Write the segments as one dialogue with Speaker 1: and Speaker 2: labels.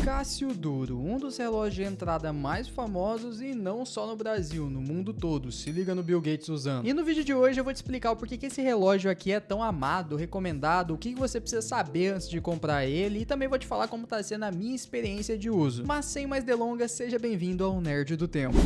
Speaker 1: Cássio Duro, um dos relógios de entrada mais famosos e não só no Brasil, no mundo todo. Se liga no Bill Gates usando. E no vídeo de hoje eu vou te explicar o porquê que esse relógio aqui é tão amado, recomendado, o que você precisa saber antes de comprar ele e também vou te falar como tá sendo a minha experiência de uso. Mas sem mais delongas, seja bem-vindo ao Nerd do Tempo.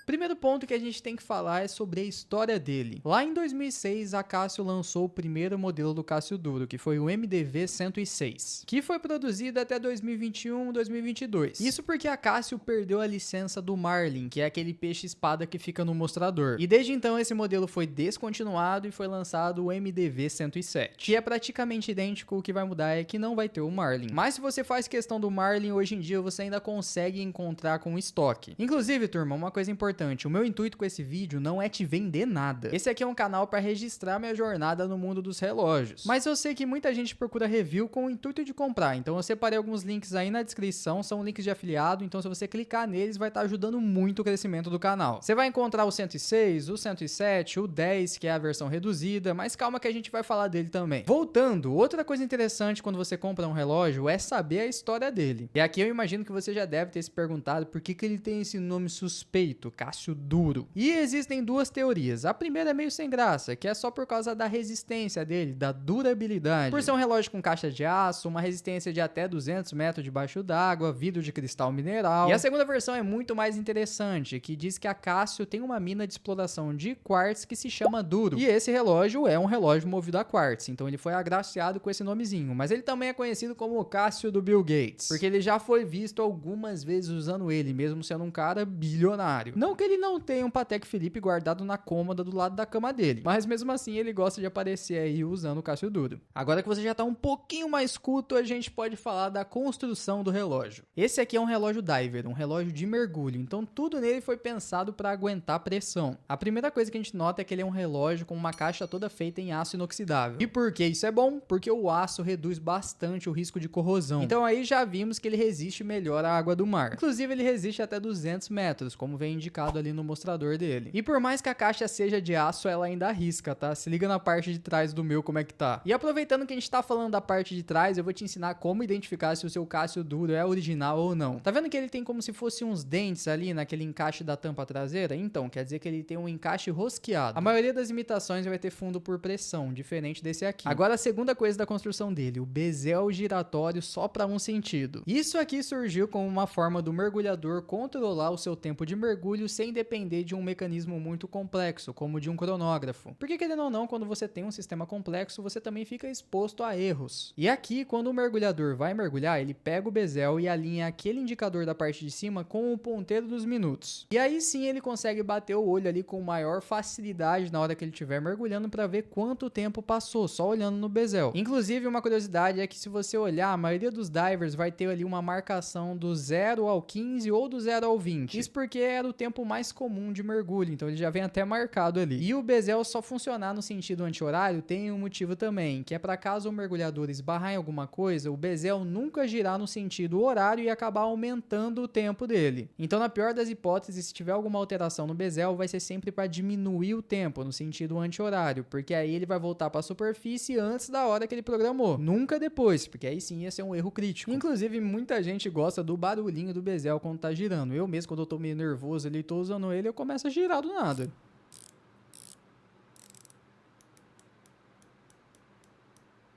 Speaker 1: Primeiro ponto que a gente tem que falar é sobre a história dele. Lá em 2006, a Casio lançou o primeiro modelo do Cássio Duro, que foi o MDV 106, que foi produzido até 2021-2022. Isso porque a Casio perdeu a licença do Marlin, que é aquele peixe-espada que fica no mostrador. E desde então esse modelo foi descontinuado e foi lançado o MDV 107, que é praticamente idêntico. O que vai mudar é que não vai ter o Marlin. Mas se você faz questão do Marlin, hoje em dia você ainda consegue encontrar com estoque. Inclusive, turma, uma coisa importante. O meu intuito com esse vídeo não é te vender nada. Esse aqui é um canal para registrar minha jornada no mundo dos relógios. Mas eu sei que muita gente procura review com o intuito de comprar, então eu separei alguns links aí na descrição, são links de afiliado, então se você clicar neles vai estar ajudando muito o crescimento do canal. Você vai encontrar o 106, o 107, o 10, que é a versão reduzida, mas calma que a gente vai falar dele também. Voltando, outra coisa interessante quando você compra um relógio é saber a história dele. E aqui eu imagino que você já deve ter se perguntado por que ele tem esse nome suspeito, Cássio Duro. E existem duas teorias. A primeira é meio sem graça, que é só por causa da resistência dele, da durabilidade. Por ser um relógio com caixa de aço, uma resistência de até 200 metros debaixo d'água, vidro de cristal mineral. E a segunda versão é muito mais interessante, que diz que a Casio tem uma mina de exploração de quartz que se chama Duro. E esse relógio é um relógio movido a quartz, então ele foi agraciado com esse nomezinho. Mas ele também é conhecido como o Cássio do Bill Gates, porque ele já foi visto algumas vezes usando ele, mesmo sendo um cara bilionário. Não que ele não tenha um Patek Philippe guardado na cômoda do lado da cama dele, mas mesmo assim ele gosta de aparecer aí usando o Cássio Duro. Agora que você já tá um pouquinho mais culto, a gente pode falar da construção do relógio. Esse aqui é um relógio diver, um relógio de mergulho, então tudo nele foi pensado para aguentar pressão. A primeira coisa que a gente nota é que ele é um relógio com uma caixa toda feita em aço inoxidável. E por que isso é bom? Porque o aço reduz bastante o risco de corrosão. Então aí já vimos que ele resiste melhor à água do mar. Inclusive ele resiste até 200 metros, como vem indicado ali no mostrador dele. E por mais que a caixa seja de aço, ela ainda arrisca, tá? Se liga na parte de trás do meu como é que tá. E aproveitando que a gente tá falando da parte de trás, eu vou te ensinar como identificar se o seu Cássio Duro é original ou não. Tá vendo que ele tem como se fosse uns dentes ali naquele encaixe da tampa traseira? Então, quer dizer que ele tem um encaixe rosqueado. A maioria das imitações vai ter fundo por pressão, diferente desse aqui. Agora a segunda coisa da construção dele, o bezel giratório só para um sentido. Isso aqui surgiu como uma forma do mergulhador controlar o seu tempo de mergulho sem depender de um mecanismo muito complexo, como de um cronógrafo. Porque querendo ou não, quando você tem um sistema complexo, você também fica exposto a erros. E aqui, quando o mergulhador vai mergulhar, ele pega o bezel e alinha aquele indicador da parte de cima com o ponteiro dos minutos. E aí sim ele consegue bater o olho ali com maior facilidade na hora que ele estiver mergulhando para ver quanto tempo passou, só olhando no bezel. Inclusive, uma curiosidade é que se você olhar, a maioria dos divers vai ter ali uma marcação do 0 ao 15 ou do 0 ao 20. Isso porque era o tempo mais comum de mergulho, então ele já vem até marcado ali. E o bezel só funcionar no sentido anti-horário tem um motivo também, que é para caso o mergulhador esbarrar em alguma coisa, o bezel nunca girar no sentido horário e acabar aumentando o tempo dele. Então, na pior das hipóteses, se tiver alguma alteração no bezel, vai ser sempre para diminuir o tempo no sentido anti-horário, porque aí ele vai voltar para a superfície antes da hora que ele programou, nunca depois, porque aí sim ia ser um erro crítico. Inclusive, muita gente gosta do barulhinho do bezel quando tá girando. Eu mesmo, quando eu tô meio nervoso ali, tô usando ele, eu começo a girar do nada.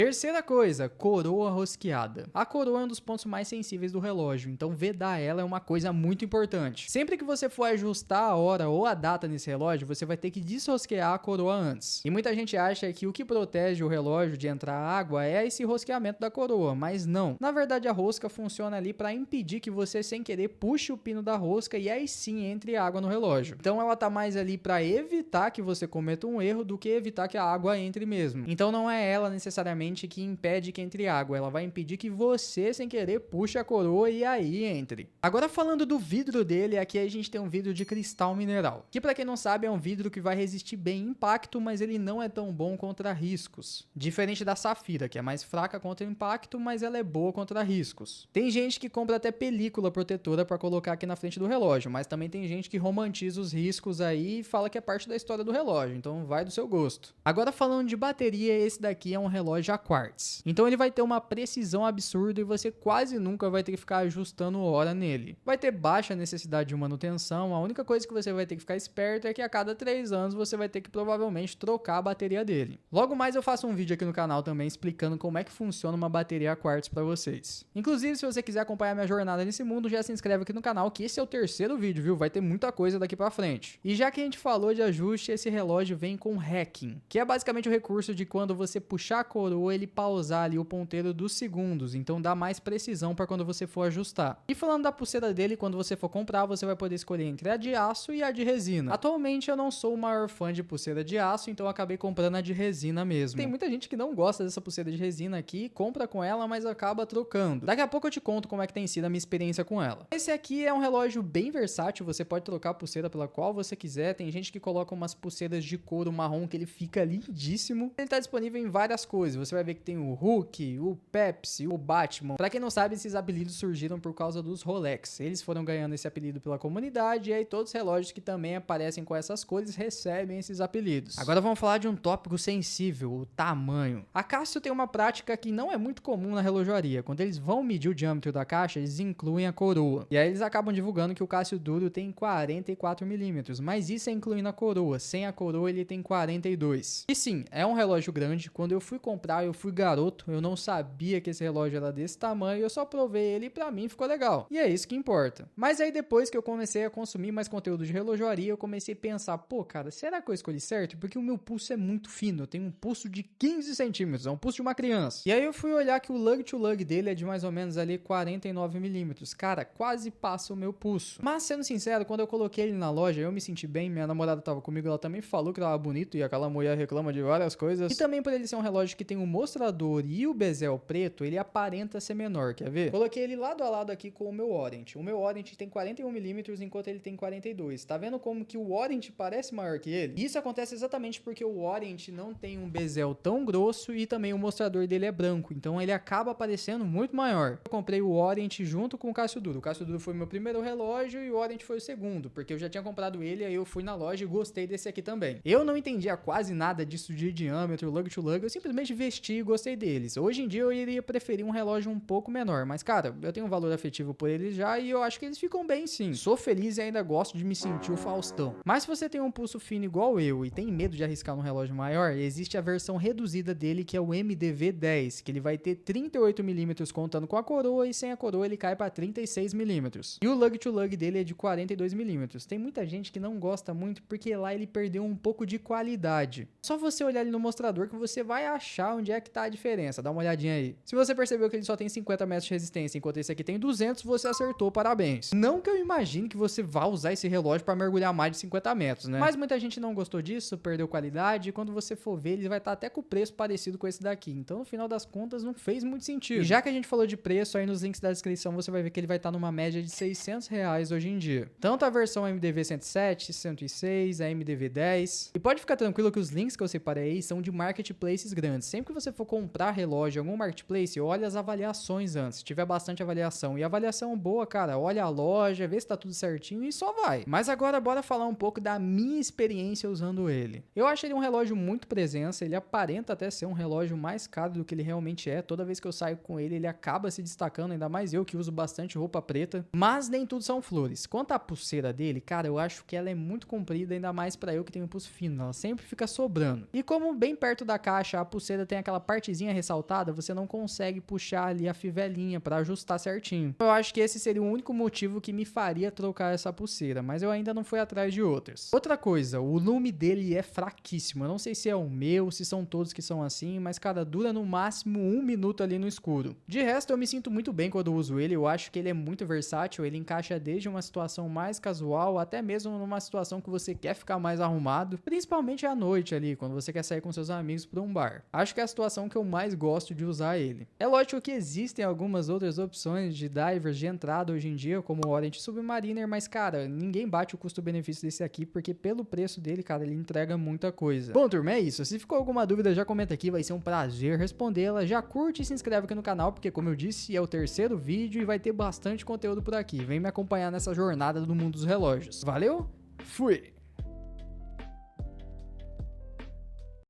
Speaker 1: Terceira coisa, coroa rosqueada. A coroa é um dos pontos mais sensíveis do relógio, então vedar ela é uma coisa muito importante. Sempre que você for ajustar a hora ou a data nesse relógio, você vai ter que desrosquear a coroa antes. E muita gente acha que o que protege o relógio de entrar água é esse rosqueamento da coroa, mas não. Na verdade, a rosca funciona ali para impedir que você, sem querer, puxe o pino da rosca e aí sim entre água no relógio. Então ela tá mais ali para evitar que você cometa um erro do que evitar que a água entre mesmo. Então não é ela necessariamente que impede que entre água, ela vai impedir que você, sem querer, puxe a coroa e aí entre. Agora falando do vidro dele, aqui a gente tem um vidro de cristal mineral, que para quem não sabe é um vidro que vai resistir bem impacto, mas ele não é tão bom contra riscos. Diferente da safira, que é mais fraca contra impacto, mas ela é boa contra riscos. Tem gente que compra até película protetora para colocar aqui na frente do relógio, mas também tem gente que romantiza os riscos aí e fala que é parte da história do relógio, então vai do seu gosto. Agora falando de bateria, esse daqui é um relógio a quartz. Então ele vai ter uma precisão absurda e você quase nunca vai ter que ficar ajustando hora nele. Vai ter baixa necessidade de manutenção, a única coisa que você vai ter que ficar esperto é que a cada 3 anos você vai ter que provavelmente trocar a bateria dele. Logo mais eu faço um vídeo aqui no canal também explicando como é que funciona uma bateria quartz para vocês. Inclusive, se você quiser acompanhar minha jornada nesse mundo, já se inscreve aqui no canal que esse é o terceiro vídeo, viu? Vai ter muita coisa daqui pra frente. E já que a gente falou de ajuste, esse relógio vem com hacking, que é basicamente o recurso de quando você puxar a coroa, ele pausar ali o ponteiro dos segundos, então dá mais precisão para quando você for ajustar. E falando da pulseira dele, quando você for comprar, você vai poder escolher entre a de aço e a de resina. Atualmente eu não sou o maior fã de pulseira de aço, então eu acabei comprando a de resina mesmo. Tem muita gente que não gosta dessa pulseira de resina aqui, compra com ela, mas acaba trocando. Daqui a pouco eu te conto como é que tem sido a minha experiência com ela. Esse aqui é um relógio bem versátil, você pode trocar a pulseira pela qual você quiser. Tem gente que coloca umas pulseiras de couro marrom que ele fica lindíssimo. Ele tá disponível em várias coisas. Você vai ver que tem o Hulk, o Pepsi, o Batman. Pra quem não sabe, esses apelidos surgiram por causa dos Rolex. Eles foram ganhando esse apelido pela comunidade e aí todos os relógios que também aparecem com essas cores recebem esses apelidos. Agora vamos falar de um tópico sensível, o tamanho. A Casio tem uma prática que não é muito comum na relojoaria. Quando eles vão medir o diâmetro da caixa, eles incluem a coroa. E aí eles acabam divulgando que o Casio Duro tem 44 milímetros, mas isso é incluindo a coroa. Sem a coroa ele tem 42. E sim, é um relógio grande. Quando eu fui comprar, eu fui garoto, eu não sabia que esse relógio era desse tamanho, eu só provei ele e pra mim ficou legal. E é isso que importa. Mas aí depois que eu comecei a consumir mais conteúdo de relojoaria, eu comecei a pensar, pô cara, será que eu escolhi certo? Porque o meu pulso é muito fino, eu tenho um pulso de 15 centímetros, é um pulso de uma criança. E aí eu fui olhar que o lug to lug dele é de mais ou menos ali 49 milímetros. Cara, quase passa o meu pulso. Mas sendo sincero, quando eu coloquei ele na loja, eu me senti bem, minha namorada tava comigo, ela também falou que tava bonito e aquela mulher reclama de várias coisas. E também por ele ser um relógio que tem um mostrador e o bezel preto, ele aparenta ser menor, quer ver? Coloquei ele lado a lado aqui com o meu Orient. O meu Orient tem 41 milímetros enquanto ele tem 42. Tá vendo como que o Orient parece maior que ele? Isso acontece exatamente porque o Orient não tem um bezel tão grosso e também o mostrador dele é branco, então ele acaba parecendo muito maior. Eu comprei o Orient junto com o Casio Duro. O Casio Duro foi meu primeiro relógio e o Orient foi o segundo, porque eu já tinha comprado ele, aí eu fui na loja e gostei desse aqui também. Eu não entendia quase nada disso de diâmetro, lug to lug, eu simplesmente vesti e gostei deles. Hoje em dia eu iria preferir um relógio um pouco menor, mas cara, eu tenho um valor afetivo por eles já e eu acho que eles ficam bem sim. Sou feliz e ainda gosto de me sentir o Faustão. Mas se você tem um pulso fino igual eu e tem medo de arriscar um relógio maior, existe a versão reduzida dele que é o MDV10, que ele vai ter 38 milímetros contando com a coroa e sem a coroa ele cai para 36 milímetros. E o lug to lug dele é de 42 milímetros. Tem muita gente que não gosta muito porque lá ele perdeu um pouco de qualidade. Só você olhar ali no mostrador que você vai achar onde é que tá a diferença. Dá uma olhadinha aí. Se você percebeu que ele só tem 50 metros de resistência enquanto esse aqui tem 200, você acertou, parabéns. Não que eu imagine que você vá usar esse relógio para mergulhar mais de 50 metros, né? Mas muita gente não gostou disso, perdeu qualidade e quando você for ver, ele vai estar até com o preço parecido com esse daqui. Então, no final das contas, não fez muito sentido. E já que a gente falou de preço, aí nos links da descrição você vai ver que ele vai estar numa média de R$600 hoje em dia. Tanto a versão MDV 107, 106, a MDV 10. E pode ficar tranquilo que os links que eu separei aí são de marketplaces grandes. Sempre que você for comprar relógio em algum marketplace, olha as avaliações antes. Se tiver bastante avaliação e avaliação boa, cara, olha a loja, vê se tá tudo certinho e só vai. Mas agora bora falar um pouco da minha experiência usando ele. Eu acho ele um relógio muito presença, ele aparenta até ser um relógio mais caro do que ele realmente é. Toda vez que eu saio com ele, ele acaba se destacando, ainda mais eu que uso bastante roupa preta. Mas nem tudo são flores. Quanto à pulseira dele, cara, eu acho que ela é muito comprida, ainda mais pra eu que tenho um pulso fino. Ela sempre fica sobrando. E como bem perto da caixa a pulseira tem aquela partezinha ressaltada, você não consegue puxar ali a fivelinha pra ajustar certinho. Eu acho que esse seria o único motivo que me faria trocar essa pulseira, mas eu ainda não fui atrás de outras. Outra coisa, o lume dele é fraquíssimo. Eu não sei se é o meu, se são todos que são assim, mas cara, dura no máximo 1 minuto ali no escuro. De resto, eu me sinto muito bem quando uso ele. Eu acho que ele é muito versátil, ele encaixa desde uma situação mais casual até mesmo numa situação que você quer ficar mais arrumado, principalmente à noite ali, quando você quer sair com seus amigos para um bar. Acho que é a situação que eu mais gosto de usar ele. É lógico que existem algumas outras opções de divers de entrada hoje em dia, como o Orient Submariner, mas cara, ninguém bate o custo-benefício desse aqui, porque pelo preço dele, cara, ele entrega muita coisa. Bom, turma, é isso. Se ficou alguma dúvida, já comenta aqui, vai ser um prazer respondê-la. Já curte e se inscreve aqui no canal, porque como eu disse, é o terceiro vídeo e vai ter bastante conteúdo por aqui. Vem me acompanhar nessa jornada do mundo dos relógios. Valeu? Fui!